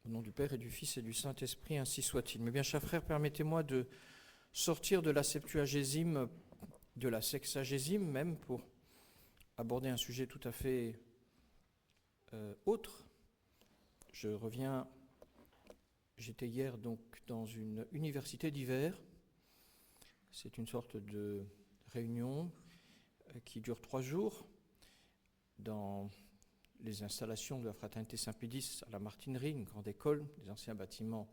Au nom du Père et du Fils et du Saint-Esprit, ainsi soit-il. Mes bien chers frères, permettez-moi de sortir de la Septuagésime, de la Sexagésime même, pour aborder un sujet tout à fait autre. Je reviens, j'étais hier donc dans une université d'hiver. C'est une sorte de réunion qui dure 3 jours dans les installations de la Fraternité Saint-Pédis à la Martinerie, une grande école, des anciens bâtiments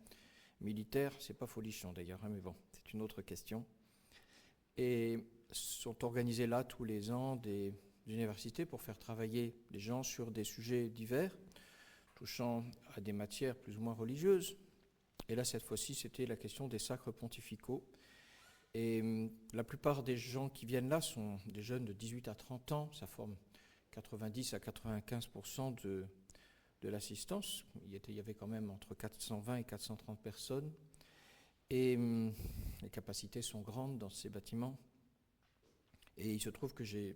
militaires. C'est pas folichon d'ailleurs, hein, mais bon, c'est une autre question. Et sont organisés là tous les ans des universités pour faire travailler les gens sur des sujets divers, touchant à des matières plus ou moins religieuses. Et là, cette fois-ci, c'était la question des sacres pontificaux. Et la plupart des gens qui viennent là sont des jeunes de 18 à 30 ans, ça forme 90 à 95% de l'assistance. Il y avait quand même entre 420 et 430 personnes. Et les capacités sont grandes dans ces bâtiments. Et il se trouve que je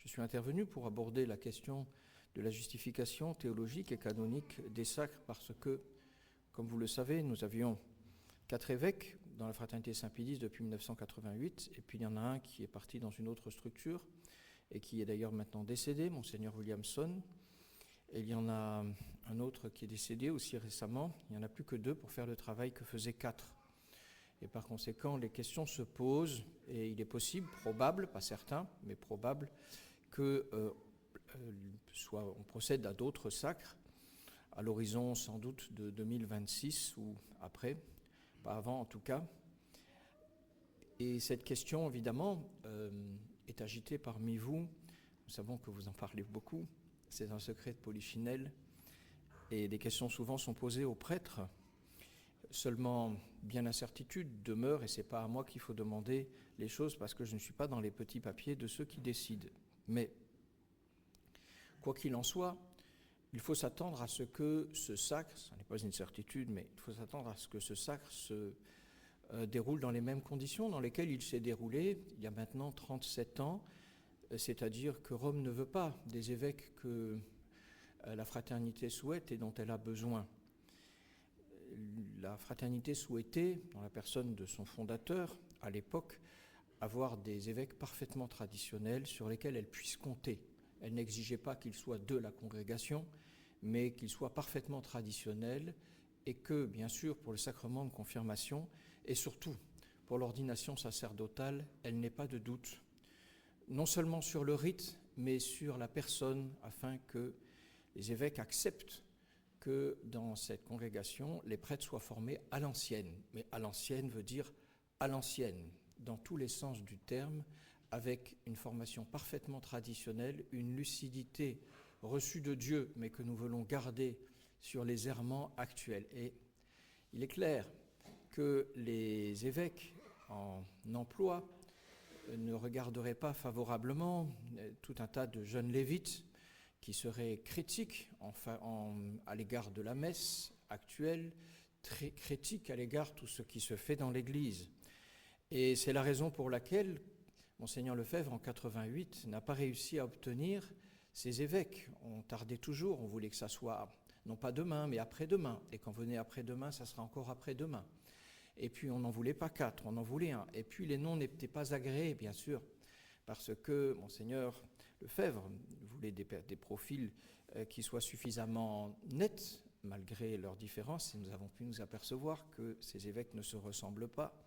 suis intervenu pour aborder la question de la justification théologique et canonique des sacres parce que, comme vous le savez, nous avions 4 évêques dans la Fraternité Saint-Pédis depuis 1988, et puis il y en a un qui est parti dans une autre structure, et qui est d'ailleurs maintenant décédé, Monseigneur Williamson. Et il y en a un autre qui est décédé aussi récemment. Il n'y en a plus que 2 pour faire le travail que faisaient 4. Et par conséquent, les questions se posent, et il est possible, probable, pas certain, mais probable, que on procède à d'autres sacres, à l'horizon sans doute de 2026 ou après, pas avant en tout cas. Et cette question, évidemment, est agitée parmi vous. Nous savons que vous en parlez beaucoup. C'est un secret de Polichinelle. Et des questions souvent sont posées aux prêtres. Seulement, bien l'incertitude demeure, et ce n'est pas à moi qu'il faut demander les choses, parce que je ne suis pas dans les petits papiers de ceux qui décident. Mais, quoi qu'il en soit, il faut s'attendre à ce que ce sacre, ce n'est pas une certitude, mais il faut s'attendre à ce que ce sacre se déroule dans les mêmes conditions dans lesquelles il s'est déroulé il y a maintenant 37 ans, c'est-à-dire que Rome ne veut pas des évêques que la fraternité souhaite et dont elle a besoin. La fraternité souhaitait, dans la personne de son fondateur, à l'époque, avoir des évêques parfaitement traditionnels sur lesquels elle puisse compter. Elle n'exigeait pas qu'ils soient de la congrégation, mais qu'ils soient parfaitement traditionnels et que, bien sûr, pour le sacrement de confirmation et surtout pour l'ordination sacerdotale, elle n'ait pas de doute, non seulement sur le rite, mais sur la personne, afin que les évêques acceptent que dans cette congrégation, les prêtres soient formés à l'ancienne. Mais à l'ancienne veut dire à l'ancienne, dans tous les sens du terme, avec une formation parfaitement traditionnelle, une lucidité reçue de Dieu, mais que nous voulons garder sur les errements actuels. Et il est clair que les évêques en emploi ne regarderaient pas favorablement tout un tas de jeunes lévites qui seraient critiques à l'égard de la messe actuelle, très critiques à l'égard de tout ce qui se fait dans l'Église. Et c'est la raison pour laquelle Monseigneur Lefebvre, en 88, n'a pas réussi à obtenir ces évêques. On tardait toujours, on voulait que ça soit, non pas demain, mais après-demain. Et quand venait après-demain, ça sera encore après-demain. Et puis on n'en voulait pas 4, on en voulait 1. Et puis les noms n'étaient pas agréés, bien sûr, parce que Monseigneur Lefebvre voulait des profils qui soient suffisamment nets, malgré leurs différences, et nous avons pu nous apercevoir que ces évêques ne se ressemblent pas.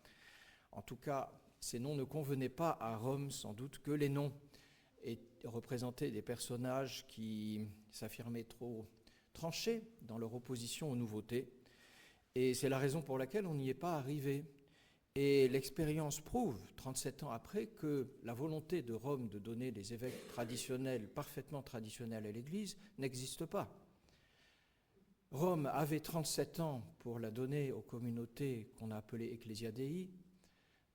En tout cas, ces noms ne convenaient pas à Rome, sans doute que les noms représentaient des personnages qui s'affirmaient trop tranchés dans leur opposition aux nouveautés. Et c'est la raison pour laquelle on n'y est pas arrivé. Et l'expérience prouve, 37 ans après, que la volonté de Rome de donner des évêques traditionnels, parfaitement traditionnels à l'Église, n'existe pas. Rome avait 37 ans pour la donner aux communautés qu'on a appelées Ecclesia Dei.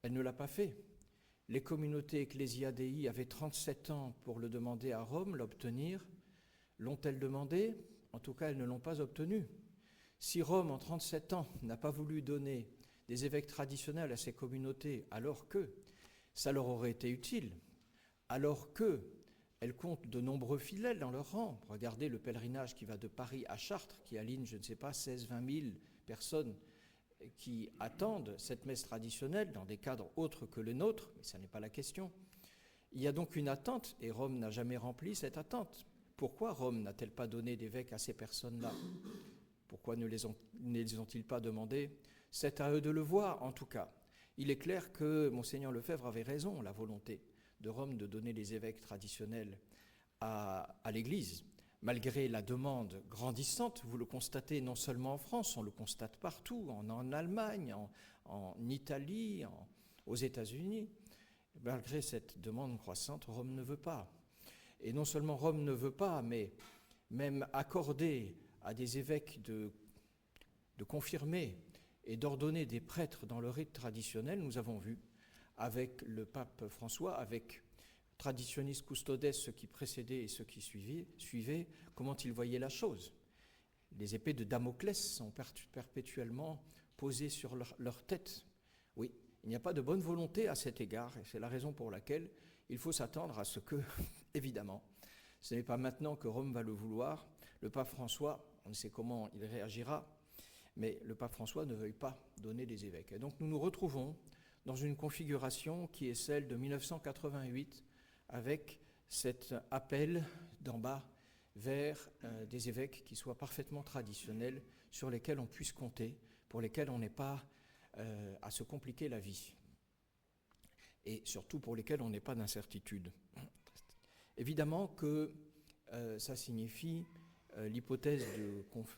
Elle ne l'a pas fait. Les communautés Ecclesia Dei avaient 37 ans pour le demander à Rome, l'obtenir. L'ont-elles demandé ? En tout cas, elles ne l'ont pas obtenu. Si Rome, en 37 ans, n'a pas voulu donner des évêques traditionnels à ces communautés, alors que ça leur aurait été utile, alors que elle compte de nombreux fidèles dans leur rang. Regardez le pèlerinage qui va de Paris à Chartres, qui aligne, je ne sais pas, 16-20 000 personnes qui attendent cette messe traditionnelle dans des cadres autres que le nôtre, mais ça n'est pas la question. Il y a donc une attente, et Rome n'a jamais rempli cette attente. Pourquoi Rome n'a-t-elle pas donné d'évêques à ces personnes-là? Pourquoi ne les ont-ils pas demandés? C'est à eux de le voir, en tout cas. Il est clair que Monseigneur Lefebvre avait raison, la volonté de Rome de donner les évêques traditionnels à l'Église. Malgré la demande grandissante, vous le constatez non seulement en France, on le constate partout, en Allemagne, en Italie, aux États-Unis. Malgré cette demande croissante, Rome ne veut pas. Et non seulement Rome ne veut pas, mais même accorder à des évêques de confirmer et d'ordonner des prêtres dans le rite traditionnel, nous avons vu avec le pape François, avec Traditionis Custodes, ceux qui précédaient et ceux qui suivaient, comment ils voyaient la chose. Les épées de Damoclès sont perpétuellement posées sur leur tête. Oui, il n'y a pas de bonne volonté à cet égard, et c'est la raison pour laquelle il faut s'attendre à ce que, évidemment, ce n'est pas maintenant que Rome va le vouloir. Le pape François, on ne sait comment il réagira, mais le pape François ne veuille pas donner des évêques. Et donc nous nous retrouvons dans une configuration qui est celle de 1988, avec cet appel d'en bas vers des évêques qui soient parfaitement traditionnels, sur lesquels on puisse compter, pour lesquels on n'ait pas à se compliquer la vie, et surtout pour lesquels on n'ait pas d'incertitude. Évidemment que ça signifie l'hypothèse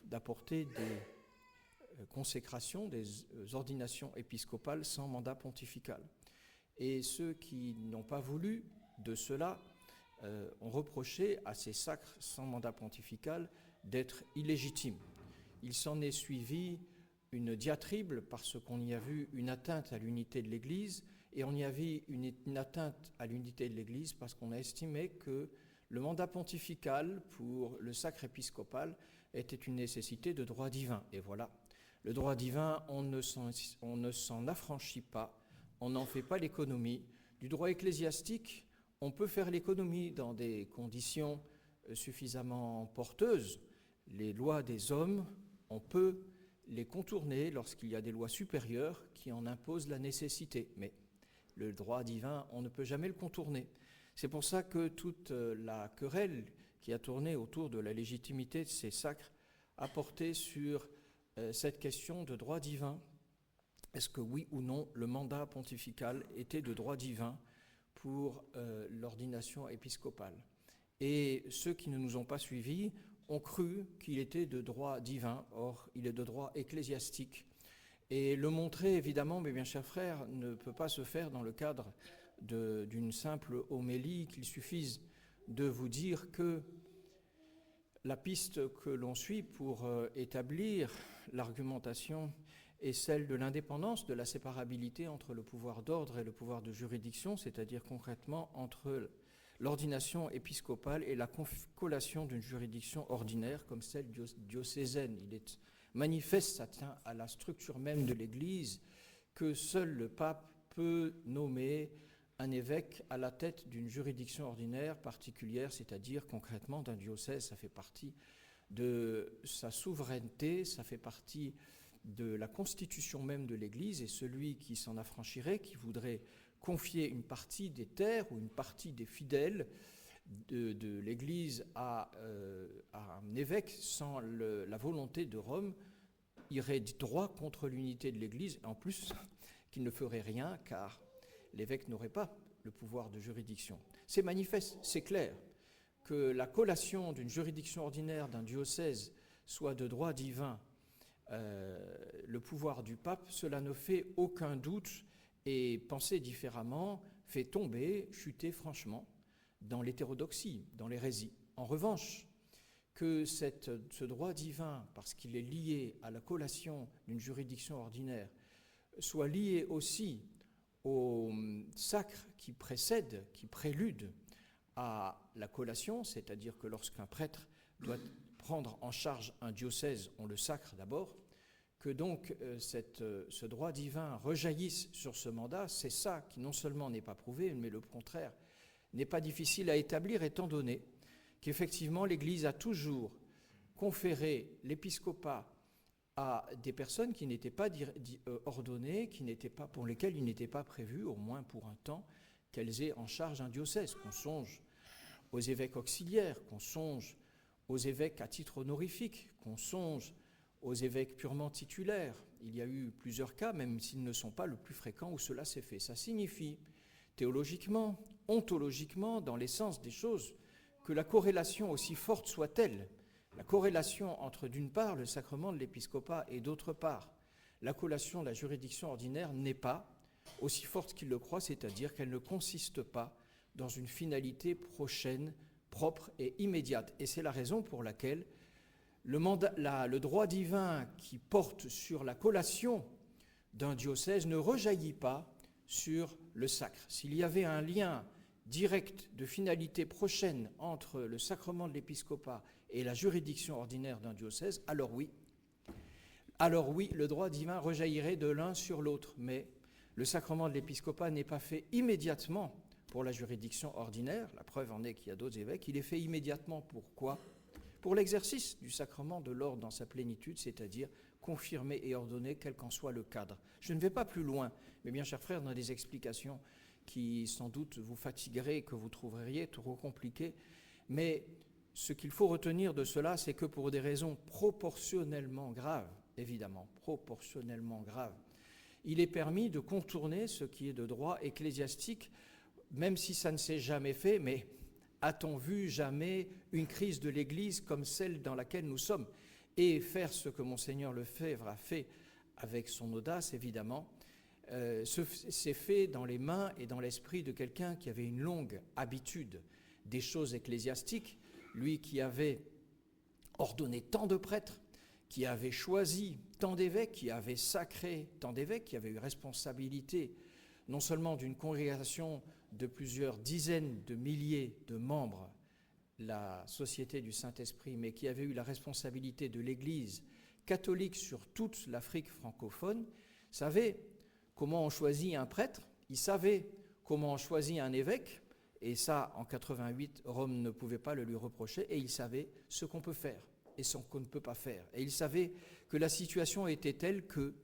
d'apporter des consécrations, des ordinations épiscopales sans mandat pontifical. Et ceux qui n'ont pas voulu de cela ont reproché à ces sacres sans mandat pontifical d'être illégitimes. Il s'en est suivi une diatribe parce qu'on y a vu une atteinte à l'unité de l'Église, et on y a vu une atteinte à l'unité de l'Église parce qu'on a estimé que le mandat pontifical pour le sacre épiscopal était une nécessité de droit divin. Et voilà, le droit divin, on ne s'en affranchit pas, on n'en fait pas l'économie. Du droit ecclésiastique, on peut faire l'économie dans des conditions suffisamment porteuses. Les lois des hommes, on peut les contourner lorsqu'il y a des lois supérieures qui en imposent la nécessité. Mais le droit divin, on ne peut jamais le contourner. C'est pour ça que toute la querelle qui a tourné autour de la légitimité de ces sacres a porté sur cette question de droit divin. Est-ce que oui ou non le mandat pontifical était de droit divin pour l'ordination épiscopale? Et ceux qui ne nous ont pas suivis ont cru qu'il était de droit divin, or il est de droit ecclésiastique. Et le montrer, évidemment, mes bien chers frères, ne peut pas se faire dans le cadre d'une simple homélie, qu'il suffise de vous dire que la piste que l'on suit pour établir l'argumentation est celle de l'indépendance, de la séparabilité entre le pouvoir d'ordre et le pouvoir de juridiction, c'est-à-dire concrètement entre l'ordination épiscopale et la collation d'une juridiction ordinaire comme celle diocésaine. Il est manifeste, ça tient à la structure même de l'Église, que seul le pape peut nommer un évêque à la tête d'une juridiction ordinaire particulière, c'est-à-dire concrètement d'un diocèse. Ça fait partie de sa souveraineté, ça fait partie de la constitution même de l'Église, et celui qui s'en affranchirait, qui voudrait confier une partie des terres ou une partie des fidèles de l'Église à un évêque sans la volonté de Rome, irait droit contre l'unité de l'Église, et en plus qu'il ne ferait rien car l'évêque n'aurait pas le pouvoir de juridiction. C'est manifeste, c'est clair, que la collation d'une juridiction ordinaire d'un diocèse soit de droit divin le pouvoir du pape, cela ne fait aucun doute, et penser différemment fait tomber, chuter franchement dans l'hétérodoxie, dans l'hérésie. En revanche, que ce droit divin, parce qu'il est lié à la collation d'une juridiction ordinaire, soit lié aussi au sacre qui précède, qui prélude à la collation, c'est-à-dire que lorsqu'un prêtre doit prendre en charge un diocèse, on le sacre d'abord, que donc ce droit divin rejaillisse sur ce mandat, c'est ça qui non seulement n'est pas prouvé, mais le contraire n'est pas difficile à établir étant donné qu'effectivement l'Église a toujours conféré l'épiscopat à des personnes qui n'étaient pas ordonnées, pour lesquelles il n'était pas prévu, au moins pour un temps, qu'elles aient en charge un diocèse. Qu'on songe aux évêques auxiliaires, qu'on songe aux évêques à titre honorifique, qu'on songe aux évêques purement titulaires. Il y a eu plusieurs cas, même s'ils ne sont pas le plus fréquents, où cela s'est fait. Ça signifie, théologiquement, ontologiquement, dans l'essence des choses, que la corrélation, aussi forte soit-elle, la corrélation entre, d'une part, le sacrement de l'épiscopat et, d'autre part, la collation de la juridiction ordinaire n'est pas aussi forte qu'il le croit, c'est-à-dire qu'elle ne consiste pas dans une finalité prochaine, propre et immédiate. Et c'est la raison pour laquelle le droit divin qui porte sur la collation d'un diocèse ne rejaillit pas sur le sacre. S'il y avait un lien direct de finalité prochaine entre le sacrement de l'épiscopat et la juridiction ordinaire d'un diocèse, alors oui, le droit divin rejaillirait de l'un sur l'autre. Mais le sacrement de l'épiscopat n'est pas fait immédiatement pour la juridiction ordinaire. La preuve en est qu'il y a d'autres évêques. Il est fait immédiatement pourquoi ? Pour l'exercice du sacrement de l'ordre dans sa plénitude, c'est-à-dire confirmé et ordonné, quel qu'en soit le cadre. Je ne vais pas plus loin, mais bien chers frères, dans des explications qui sans doute vous fatigueraient et que vous trouveriez trop compliquées. Mais ce qu'il faut retenir de cela, c'est que pour des raisons proportionnellement graves, évidemment, proportionnellement graves, il est permis de contourner ce qui est de droit ecclésiastique, même si ça ne s'est jamais fait, mais a-t-on vu jamais une crise de l'Église comme celle dans laquelle nous sommes ? Et faire ce que Monseigneur Lefebvre a fait avec son audace, évidemment, c'est fait dans les mains et dans l'esprit de quelqu'un qui avait une longue habitude des choses ecclésiastiques, lui qui avait ordonné tant de prêtres, qui avait choisi tant d'évêques, qui avait sacré tant d'évêques, qui avait eu responsabilité non seulement d'une congrégation de plusieurs dizaines de milliers de membres, la Société du Saint-Esprit, mais qui avait eu la responsabilité de l'Église catholique sur toute l'Afrique francophone, savait comment on choisit un prêtre, il savait comment on choisit un évêque, et ça, en 88, Rome ne pouvait pas le lui reprocher, et il savait ce qu'on peut faire et ce qu'on ne peut pas faire. Et il savait que la situation était telle que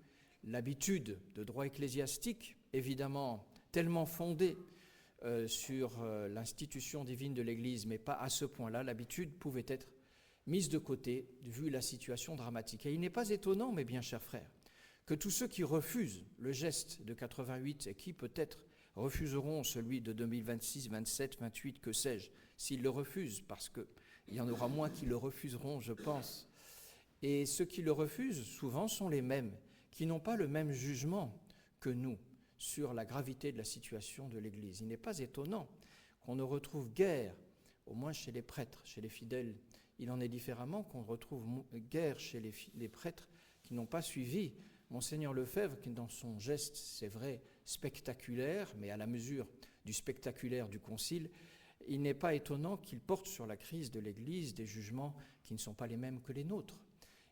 l'habitude de droit ecclésiastique, évidemment tellement fondée sur l'institution divine de l'Église, mais pas à ce point-là, l'habitude pouvait être mise de côté, vu la situation dramatique. Et il n'est pas étonnant, mes bien chers frères, que tous ceux qui refusent le geste de 88 et qui peut-être refuseront celui de 2026, 27, 28, que sais-je, s'ils le refusent, parce qu'il y en aura moins qui le refuseront, je pense. Et ceux qui le refusent, souvent, sont les mêmes, qui n'ont pas le même jugement que nous sur la gravité de la situation de l'Église. Il n'est pas étonnant qu'on ne retrouve guère, au moins chez les prêtres, chez les fidèles, il en est différemment, qu'on retrouve guère chez les prêtres qui n'ont pas suivi Monseigneur Lefebvre, qui dans son geste, c'est vrai, spectaculaire, mais à la mesure du spectaculaire du Concile, il n'est pas étonnant qu'il porte sur la crise de l'Église des jugements qui ne sont pas les mêmes que les nôtres.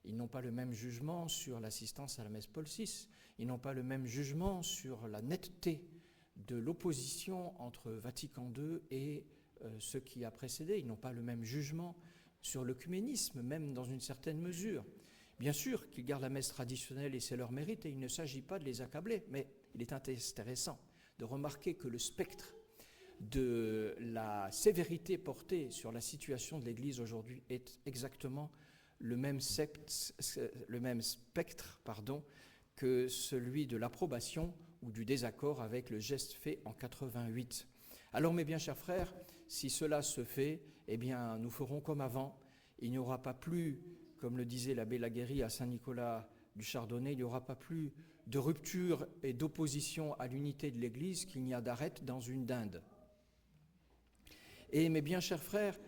Ils n'ont pas le même jugement sur l'assistance à la messe Paul VI. Ils n'ont pas le même jugement sur la netteté de l'opposition entre Vatican II et ce qui a précédé. Ils n'ont pas le même jugement sur l'œcuménisme, même dans une certaine mesure. Bien sûr qu'ils gardent la messe traditionnelle et c'est leur mérite, et il ne s'agit pas de les accabler, mais il est intéressant de remarquer que le spectre de la sévérité portée sur la situation de l'Église aujourd'hui est exactement le même spectre que celui de l'approbation ou du désaccord avec le geste fait en 88. Alors mes bien chers frères, si cela se fait, eh bien nous ferons comme avant. Il n'y aura pas plus, comme le disait l'abbé Laguérie à Saint-Nicolas du Chardonnay, il n'y aura pas plus de rupture et d'opposition à l'unité de l'Église qu'il n'y a d'arête dans une dinde. Et mes bien chers frères,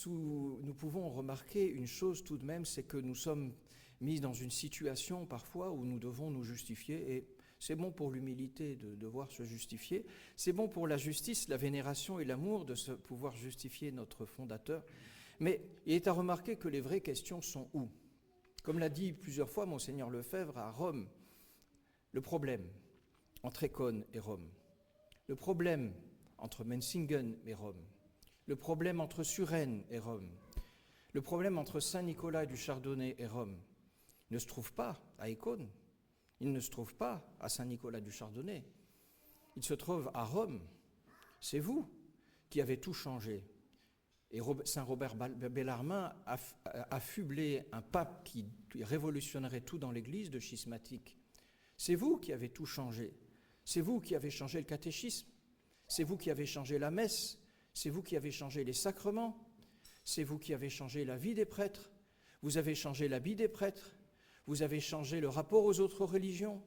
nous pouvons remarquer une chose tout de même, c'est que nous sommes mis dans une situation parfois où nous devons nous justifier, et c'est bon pour l'humilité de devoir se justifier, c'est bon pour la justice, la vénération et l'amour de pouvoir justifier notre fondateur, mais il est à remarquer que les vraies questions sont où ? Comme l'a dit plusieurs fois Monseigneur Lefebvre à Rome, le problème entre Écône et Rome, le problème entre Menzingen et Rome, le problème entre Suresnes et Rome, le problème entre Saint-Nicolas du Chardonnay et Rome ne se trouve pas à Écône, il ne se trouve pas à Saint-Nicolas du Chardonnay, il se trouve à Rome. C'est vous qui avez tout changé. Et Saint Robert Bellarmin a affublé un pape qui révolutionnerait tout dans l'Église de schismatique. C'est vous qui avez tout changé. C'est vous qui avez changé le catéchisme. C'est vous qui avez changé la messe. C'est vous qui avez changé les sacrements. C'est vous qui avez changé la vie des prêtres. Vous avez changé l'habit des prêtres. Vous avez changé le rapport aux autres religions.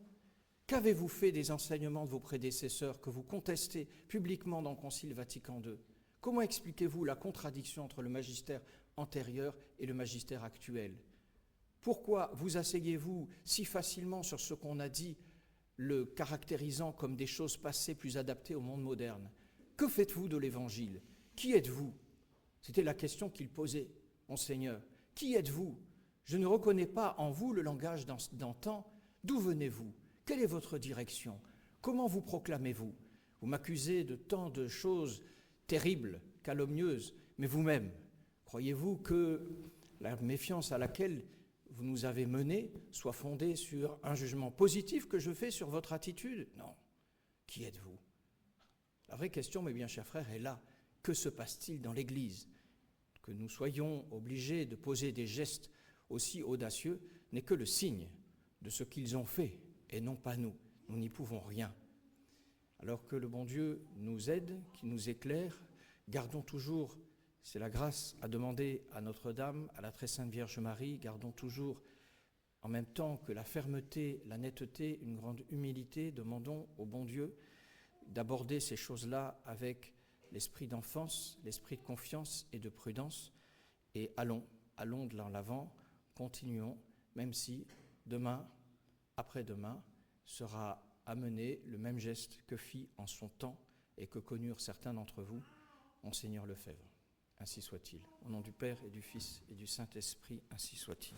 Qu'avez-vous fait des enseignements de vos prédécesseurs que vous contestez publiquement dans le Concile Vatican II ? Comment expliquez-vous la contradiction entre le magistère antérieur et le magistère actuel ? Pourquoi vous asseyez-vous si facilement sur ce qu'on a dit, le caractérisant comme des choses passées plus adaptées au monde moderne ? Que faites-vous de l'Évangile ? Qui êtes-vous ? C'était la question qu'il posait, Monseigneur. Qui êtes-vous ? Je ne reconnais pas en vous le langage d'antan. D'où venez-vous ? Quelle est votre direction ? Comment vous proclamez-vous ? Vous m'accusez de tant de choses terribles, calomnieuses, mais vous-même, croyez-vous que la méfiance à laquelle vous nous avez menés soit fondée sur un jugement positif que je fais sur votre attitude ? Non. Qui êtes-vous ? La vraie question, mes bien chers frères, est là. Que se passe-t-il dans l'Église ? Que nous soyons obligés de poser des gestes aussi audacieux n'est que le signe de ce qu'ils ont fait, et non pas nous. Nous n'y pouvons rien. Alors que le bon Dieu nous aide, qu'il nous éclaire, gardons toujours, c'est la grâce à demander à Notre-Dame, à la très sainte Vierge Marie, gardons toujours, en même temps que la fermeté, la netteté, une grande humilité, demandons au bon Dieu d'aborder ces choses-là avec l'esprit d'enfance, l'esprit de confiance et de prudence, et allons de l'avant, continuons, même si demain, après-demain, sera amené le même geste que fit en son temps et que connurent certains d'entre vous, Monseigneur Lefebvre. Ainsi soit-il. Au nom du Père et du Fils et du Saint-Esprit, ainsi soit-il.